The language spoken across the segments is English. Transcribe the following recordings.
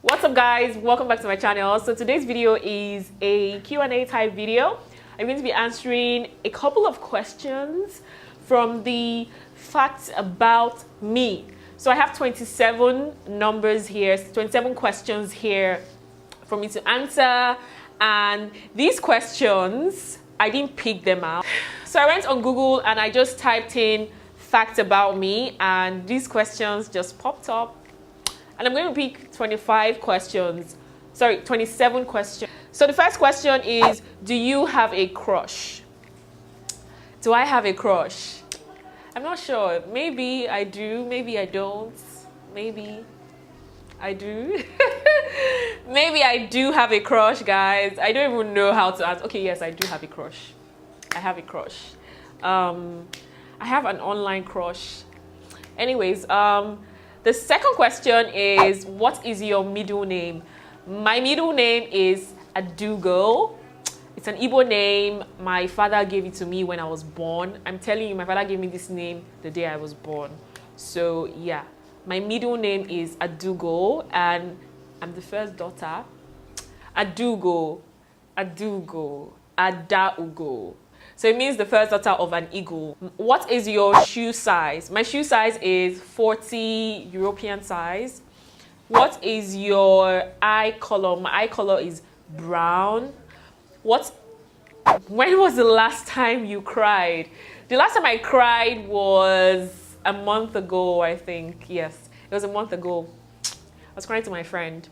What's up guys, welcome back to my channel. So today's video is a Q&A type video. I'm going to be answering a couple of questions from the facts about me. So I have 27 numbers here, 27 questions here for me to answer, and these questions I didn't pick them out. So I went on Google and I just typed in facts about me and these questions just popped up. And I'm going to pick 27 questions. So the first question is, do you have a crush? Do I have a crush? I'm not sure. Maybe I do, maybe I don't. Maybe I do. Maybe I do have a crush, guys. I don't even know how to answer. Okay, yes, I do have a crush. I have a crush. I have an online crush. Anyways, the second question is, what is your middle name? My middle name is Adugo. It's an Igbo name. My father gave it to me when I was born. I'm telling you, my father gave me this name the day I was born. So yeah, my middle name is Adugo and I'm the first daughter. Adugo, Adaugo. So it means the first daughter of an eagle. What is your shoe size? My shoe size is 40 European size. What is your eye color? My eye color is brown. When was the last time you cried? The last time I cried was a month ago, I think. Yes, it was a month ago. I was crying to my friend.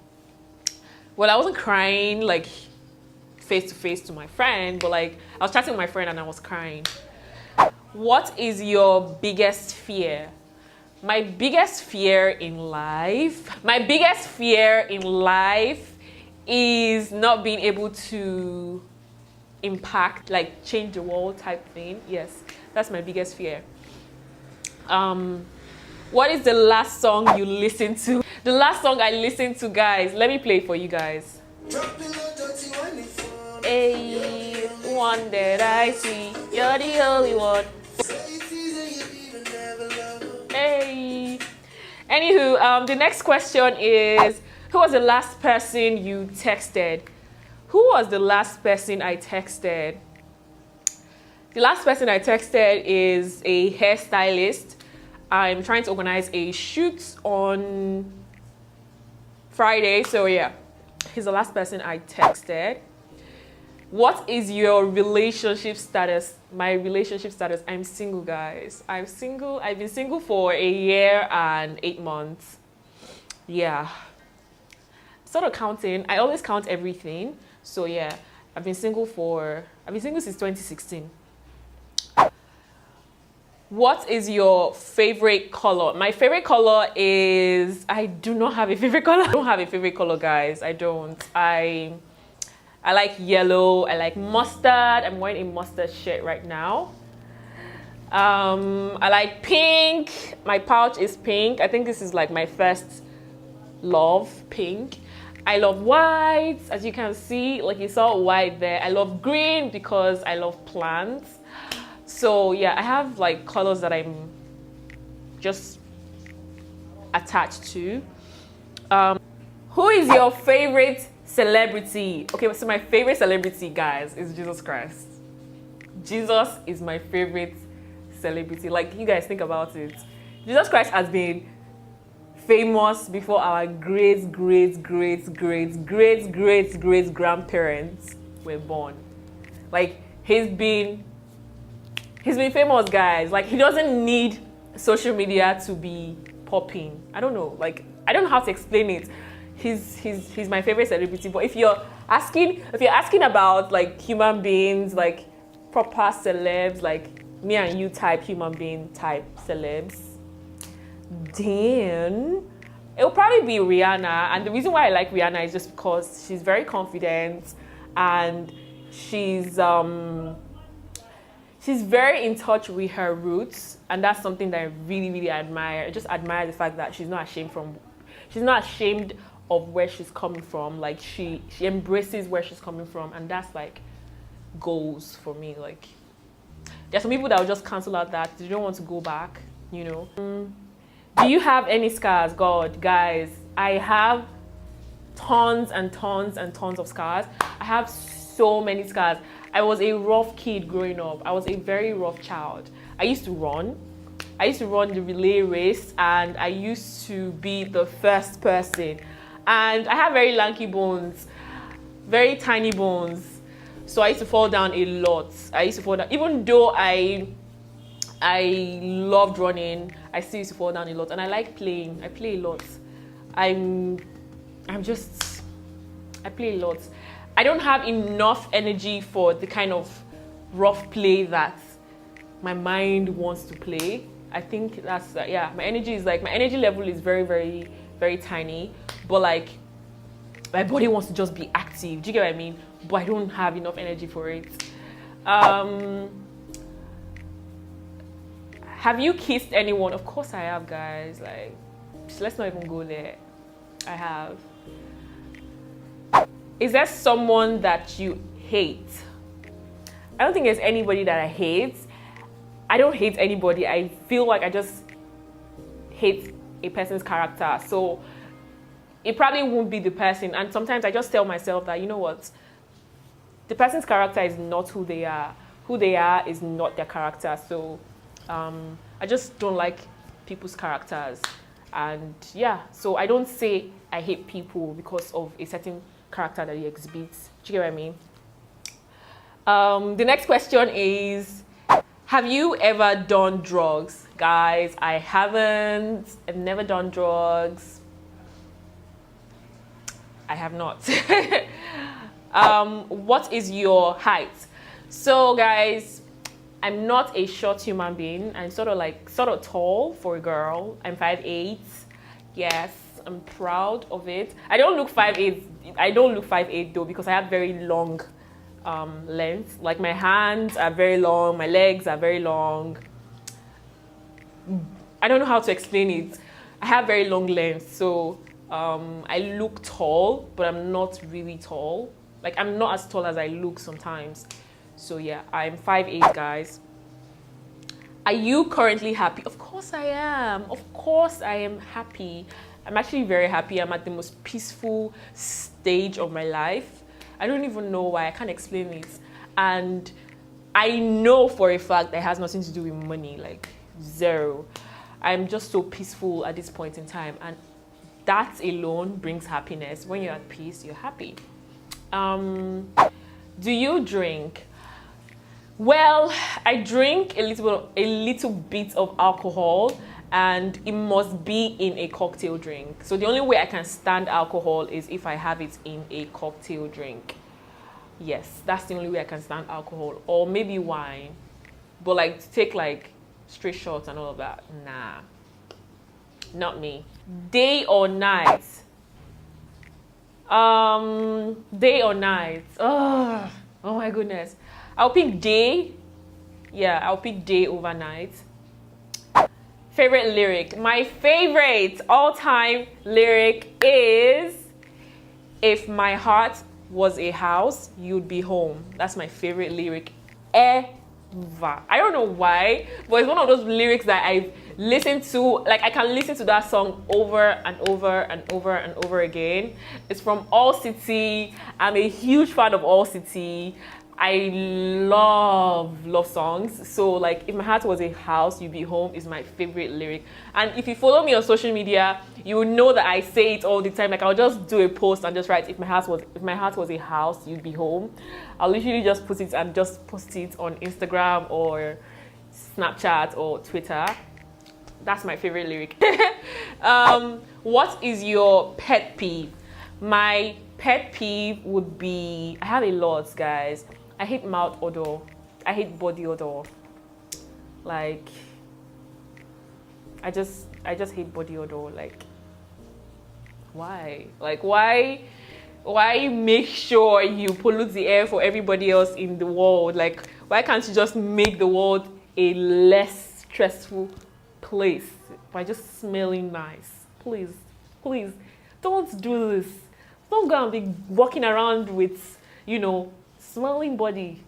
Well, I wasn't crying like face to face to my friend, but like I was chatting with my friend and I was crying. What is your biggest fear? My biggest fear in life is not being able to impact, like change the world type thing. Yes, that's my biggest fear. What is the last song you listened to? The last song I listened to, guys, let me play it for you guys. Hey, one that I see, you're the only one. Hey. Anywho, the next question is, who was the last person you texted? Who was the last person I texted? The last person I texted is a hairstylist. I'm trying to organize a shoot on Friday, so yeah, he's the last person I texted. What is your relationship status? My relationship status, I'm single, guys. I'm single. I've been single for a year and 8 months. Yeah. Sort of counting. I always count everything. So yeah, I've been single since 2016. What is your favorite color? My favorite color is, I do not have a favorite color. I don't have a favorite color, guys. I don't. I like yellow, I like mustard. I'm wearing a mustard shirt right now. I like pink. My pouch is pink. I think this is like my first love, pink. I love white, as you can see, like you saw white there. I love green because I love plants. So yeah, I have like colors that I'm just attached to. Who is your favorite celebrity? Okay, so my favorite celebrity, guys, is Jesus Christ. Jesus is my favorite celebrity. Like, you guys think about it. Jesus Christ has been famous before our great grandparents were born. Like, he's been famous, guys. Like, he doesn't need social media to be popping. I don't know. Like, I don't know how to explain it. He's my favorite celebrity. But if you're asking about like human beings, like proper celebs, like me and you type human being type celebs, then it'll probably be Rihanna. And the reason why I like Rihanna is just because she's very confident and she's very in touch with her roots, and that's something that I really admire. I just admire the fact that she's not ashamed of where she's coming from. Like she embraces where she's coming from, and that's like goals for me. Like there's some people that will just cancel out that they don't want to go back, you know. Do you have any scars? God, guys, I have tons and tons and tons of scars. I have so many scars. I was a rough kid growing up. I was a very rough child. I used to run the relay race, and I used to be the first person. And I have very lanky bones, very tiny bones. So I used to fall down a lot. I used to fall down, even though I loved running, I still used to fall down a lot. And I like playing. I play a lot. I play a lot. I don't have enough energy for the kind of rough play that my mind wants to play. I think that's, yeah, my energy level is very, very, very tiny, but like my body wants to just be active. Do you get what I mean? But I don't have enough energy for it. Have you kissed anyone? Of course I have, guys. Like, let's not even go there. I have. Is there someone that you hate? I don't think there's anybody that I hate. I don't hate anybody. I feel like I just hate a person's character. So it probably won't be the person. And sometimes I just tell myself that, you know what? The person's character is not who they are. Who they are is not their character. So I just don't like people's characters. And yeah, so I don't say I hate people because of a certain character that he exhibits. Do you get what I mean? The next question is, have you ever done drugs? Guys, I haven't. I've never done drugs. I have not. What is your height? So guys, I'm not a short human being. I'm sort of tall for a girl. I'm 5'8". Yes, I'm proud of it. I don't look 5'8". I don't look 5'8" though, because I have very long length. Like my hands are very long, my legs are very long. I don't know how to explain it. I have very long length, so I look tall, but I'm not really tall. Like, I'm not as tall as I look sometimes. So yeah, I'm 5'8", guys. Are you currently happy? Of course I am. Of course I am happy. I'm actually very happy. I'm at the most peaceful stage of my life. I don't even know why. I can't explain it. And I know for a fact that it has nothing to do with money, like zero. I'm just so peaceful at this point in time. And that alone brings happiness. When you're at peace, you're happy. Do you drink? Well, I drink a little bit of alcohol, and it must be in a cocktail drink. So the only way I can stand alcohol is if I have it in a cocktail drink. Yes, that's the only way I can stand alcohol, or maybe wine. But like to take like straight shots and all of that, nah, not me. Day or night? Day or night? Oh my goodness. I'll pick day. Yeah, I'll pick day over night. Favorite lyric? My favorite all-time lyric is, if my heart was a house, you'd be home. That's my favorite lyric ever. I don't know why, but it's one of those lyrics that I've listened to. Like, I can listen to that song over and over and over and over again. It's from All City. I'm a huge fan of All City. I love songs. So like, if my heart was a house, you'd be home is my favorite lyric. And if you follow me on social media, you will know that I say it all the time. Like, I'll just do a post and just write, if my heart was a house, you'd be home. I'll literally just put it and just post it on Instagram or Snapchat or Twitter. That's my favorite lyric. What is your pet peeve? My pet peeve would be, I have a lot, guys. I hate mouth odor. I hate body odor. Like, I just hate body odor. Like, why? Like, why make sure you pollute the air for everybody else in the world? Like, why can't you just make the world a less stressful place by just smelling nice? Please, please, don't do this. Don't go and be walking around with, you know, smelling body,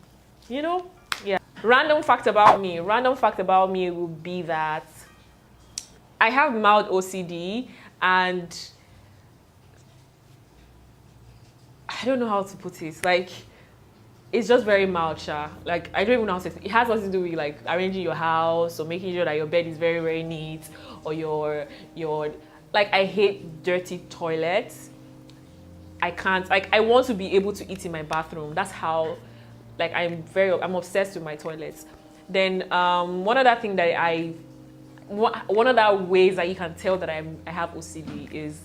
you know? Yeah. Random fact about me. Random fact about me would be that I have mild OCD, and I don't know how to put it. Like, it's just very mild, like I don't even know how to say it. It has nothing to do with like arranging your house or making sure that your bed is very, very neat, or your like, I hate dirty toilets. I can't, like, I want to be able to eat in my bathroom. That's how, like, I'm obsessed with my toilets. Then one other thing that one other ways that you can tell that I have OCD is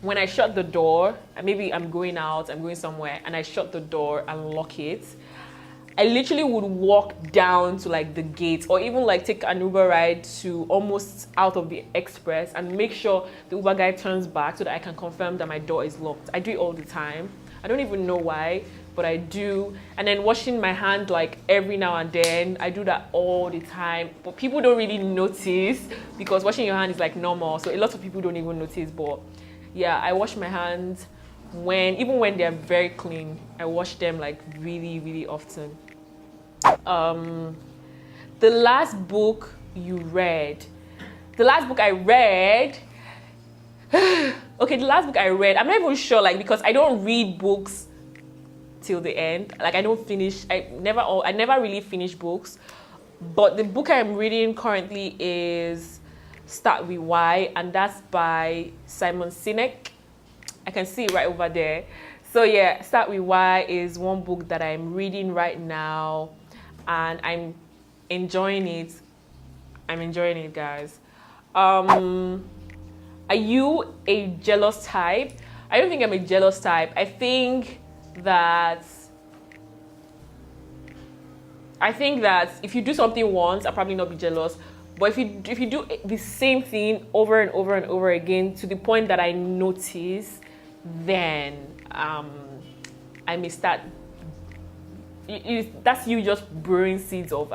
when I shut the door, and maybe I'm going out, I'm going somewhere, and I shut the door and lock it, I literally would walk down to like the gate, or even like take an Uber ride to almost out of the express and make sure the Uber guy turns back so that I can confirm that my door is locked. I do it all the time. I don't even know why, but I do. And then washing my hand like every now and then, I do that all the time. But people don't really notice because washing your hand is like normal. So a lot of people don't even notice, but yeah, I wash my hands even when they're very clean. I wash them like really, really often. The last book you read. The last book I read. Okay, the last book I read, I'm not even sure, like, because I don't read books till the end. Like, I don't finish. I never really finish books. But the book I'm reading currently is Start With Why, and that's by Simon Sinek. I can see it right over there. So yeah, Start With Why is one book that I'm reading right now, and I'm enjoying it. I'm enjoying it, guys. Are you a jealous type? I don't think I'm a jealous type. I think that if you do something once, I'll probably not be jealous. But if you do the same thing over and over and over again to the point that I notice, then I may start. That's you just brewing seeds or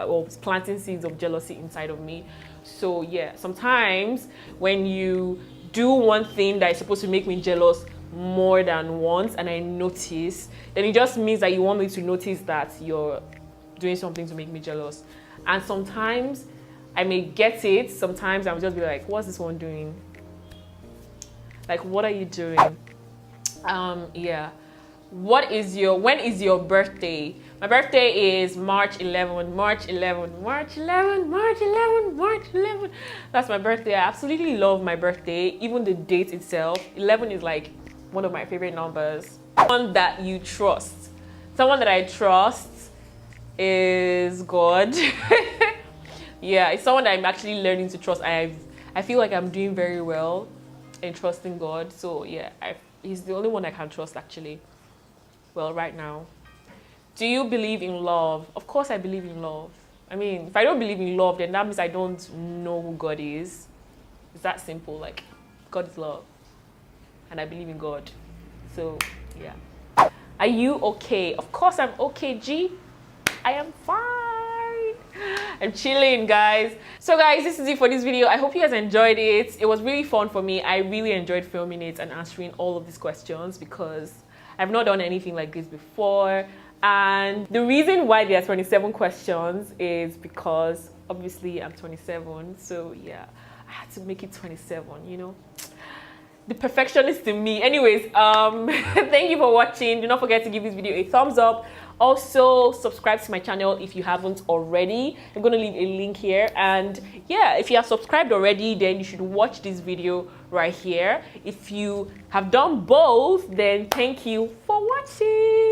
planting seeds of jealousy inside of me. So yeah, sometimes when you do one thing that is supposed to make me jealous more than once and I notice, then it just means that you want me to notice that you're doing something to make me jealous. And sometimes I may get it. Sometimes I'll just be like, what's this one doing? Like, what are you doing? Yeah. When is your birthday? My birthday is March 11. That's my birthday. I absolutely love my birthday. Even the date itself. 11 is like one of my favorite numbers. Someone that you trust. Someone that I trust is God. Yeah, it's someone that I'm actually learning to trust. I feel like I'm doing very well in trusting God. So yeah, he's the only one I can trust actually. Well, right now. Do you believe in love? Of course I believe in love. I mean, if I don't believe in love, then that means I don't know who God is. It's that simple. Like, God is love. And I believe in God. So, yeah. Are you okay? Of course I'm okay, G. I am fine. I'm chilling, guys. So guys, this is it for this video. I hope you guys enjoyed it. It was really fun for me. I really enjoyed filming it and answering all of these questions because I've not done anything like this before. And the reason why there are 27 questions is because obviously I'm 27. So yeah, I had to make it 27, you know. The perfectionist in me. Anyways, thank you for watching. Do not forget to give this video a thumbs up. Also, subscribe to my channel if you haven't already. I'm going to leave a link here. And yeah, if you have subscribed already, then you should watch this video right here. If you have done both, then thank you for watching.